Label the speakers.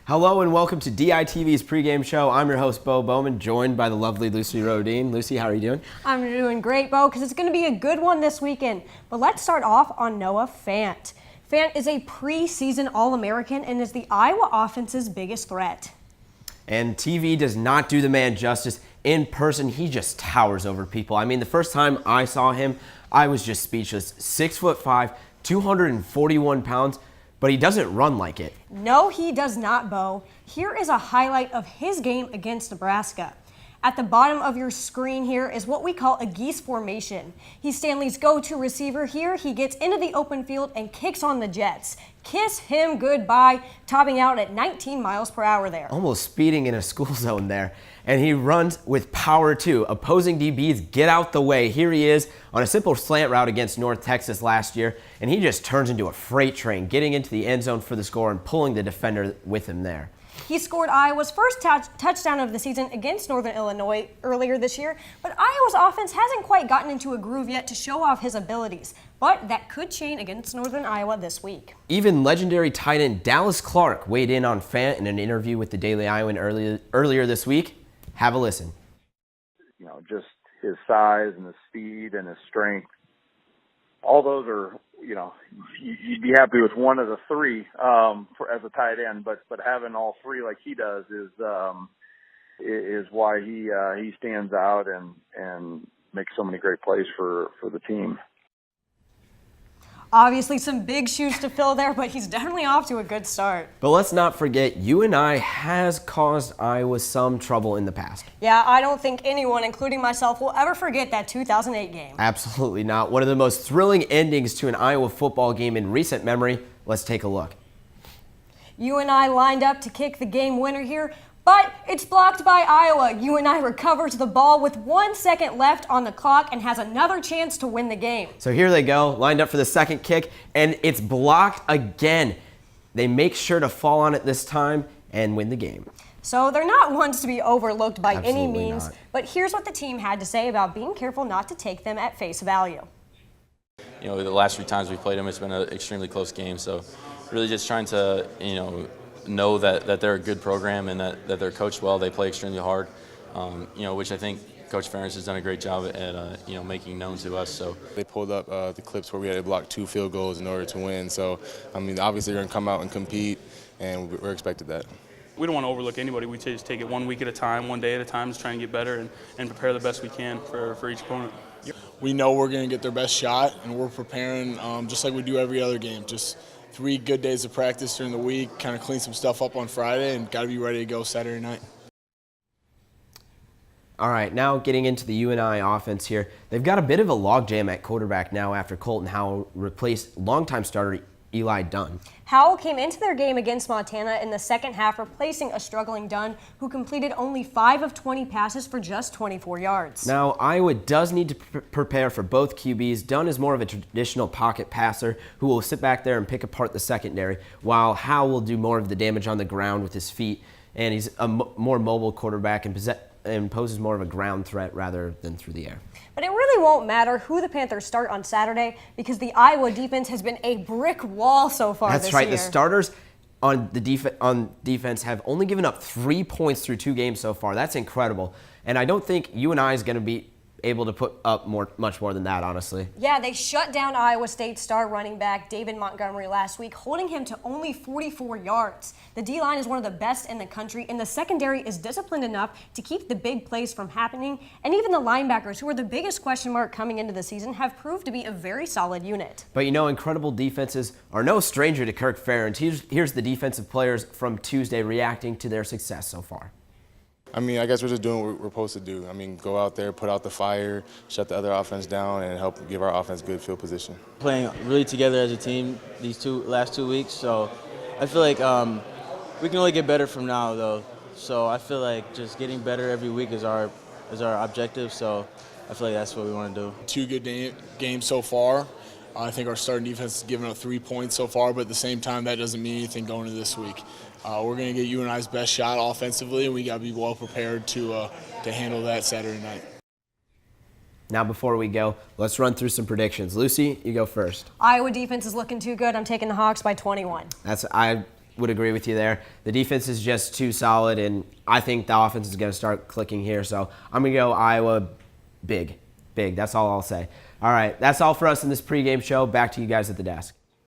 Speaker 1: Hello and welcome to DITV's pregame show. I'm your host, Bo Bowman, joined by the lovely Lucy Rodine. Lucy, how are you doing?
Speaker 2: I'm doing great, Bo, because it's going to be a good one this weekend. But let's start off on Noah Fant. Fant is a preseason All-American and is the Iowa offense's biggest threat.
Speaker 1: And TV does not do the man justice. In person, he just towers over people. I mean, the first time I saw him, I was just speechless. 6'5", 241 pounds. But he doesn't run like it.
Speaker 2: No, he does not, Bo. Here is a highlight of his game against Nebraska. At the bottom of your screen here is what we call a geese formation. He's Stanley's go-to receiver here. He gets into the open field and kicks on the Jets. Kiss him goodbye, topping out at 19 miles per hour there.
Speaker 1: Almost speeding in a school zone there. And he runs with power too. Opposing DBs get out the way. Here he is on a simple slant route against North Texas last year, and he just turns into a freight train, getting into the end zone for the score and pulling the defender with him there.
Speaker 2: He scored Iowa's first touchdown of the season against Northern Illinois earlier this year, but Iowa's offense hasn't quite gotten into a groove yet to show off his abilities. But that could change against Northern Iowa this week.
Speaker 1: Even legendary tight end Dallas Clark weighed in on Fant in an interview with the Daily Iowan earlier this week. Have a listen.
Speaker 3: You know, just his size and his speed and his strength. All those are, you know, you'd be happy with one of the three as a tight end, but having all three like he does is why he stands out and makes so many great plays for the team.
Speaker 2: Obviously some big shoes to fill there, but he's definitely off to a good start.
Speaker 1: But let's not forget, UNI has caused Iowa some trouble in the past.
Speaker 2: Yeah, I don't think anyone, including myself, will ever forget that 2008 game.
Speaker 1: Absolutely not. One of the most thrilling endings to an Iowa football game in recent memory. Let's take a look.
Speaker 2: UNI lined up to kick the game winner here, but it's blocked by Iowa. UNI recovers the ball with 1 second left on the clock and has another chance to win the game.
Speaker 1: So here they go, lined up for the second kick, and it's blocked again. They make sure to fall on it this time and win the game.
Speaker 2: So they're not ones to be overlooked by any
Speaker 1: Absolutely
Speaker 2: means,
Speaker 1: not.
Speaker 2: but here's what the team had to say about being careful not to take them at face value.
Speaker 4: You know, the last 3 times we played them, it's been an extremely close game. So really just trying to, know that they're a good program and that they're coached well. They play extremely hard, which I think Coach Ferentz has done a great job at, making known to us. So
Speaker 5: they pulled up the clips where we had to block 2 field goals in order to win. So, I mean, obviously they're going to come out and compete, and we're expected that.
Speaker 6: We don't want to overlook anybody. We just take it 1 week at a time, 1 day at a time, just try and get better and prepare the best we can for each opponent.
Speaker 7: We know we're going to get their best shot, and we're preparing just like we do every other game. Just 3 good days of practice during the week, kind of clean some stuff up on Friday, and got to be ready to go Saturday night.
Speaker 1: All right, now getting into the UNI offense here. They've got a bit of a logjam at quarterback now after Colton Howell replaced longtime starter Eli Dunn.
Speaker 2: Howell came into their game against Montana in the second half, replacing a struggling Dunn who completed only 5 of 20 passes for just 24 yards.
Speaker 1: Now, Iowa does need to prepare for both QBs. Dunn is more of a traditional pocket passer who will sit back there and pick apart the secondary, while Howell will do more of the damage on the ground with his feet, and he's a more mobile quarterback and poses more of a ground threat rather than through the air.
Speaker 2: But it really won't matter who the Panthers start on Saturday because the Iowa defense has been a brick wall so far this year.
Speaker 1: That's right. The starters on defense have only given up 3 points through 2 games so far. That's incredible. And I don't think UNI is going to be able to put up much more than that, honestly.
Speaker 2: Yeah, they shut down Iowa State star running back David Montgomery last week, holding him to only 44 yards. The D-line is one of the best in the country, and the secondary is disciplined enough to keep the big plays from happening. And even the linebackers, who are the biggest question mark coming into the season, have proved to be a very solid unit.
Speaker 1: But incredible defenses are no stranger to Kirk Ferentz. Here's the defensive players from Tuesday reacting to their success so far.
Speaker 5: I mean, I guess we're just doing what we're supposed to do. I mean, go out there, put out the fire, shut the other offense down, and help give our offense good field position.
Speaker 8: Playing really together as a team these last 2 weeks, so I feel like we can only get better from now, though. So I feel like just getting better every week is our objective, so I feel like that's what we want to do.
Speaker 7: 2 good games so far. I think our starting defense has given up 3 points so far, but at the same time, that doesn't mean anything going into this week. We're going to get UNI's best shot offensively, and we got to be well prepared to handle that Saturday night.
Speaker 1: Now, before we go, let's run through some predictions. Lucy, you go first.
Speaker 2: Iowa defense is looking too good. I'm taking the Hawks by 21.
Speaker 1: would agree with you there. The defense is just too solid, and I think the offense is going to start clicking here. So I'm going to go Iowa big. Big. That's all I'll say. All right, that's all for us in this pregame show. Back to you guys at the desk.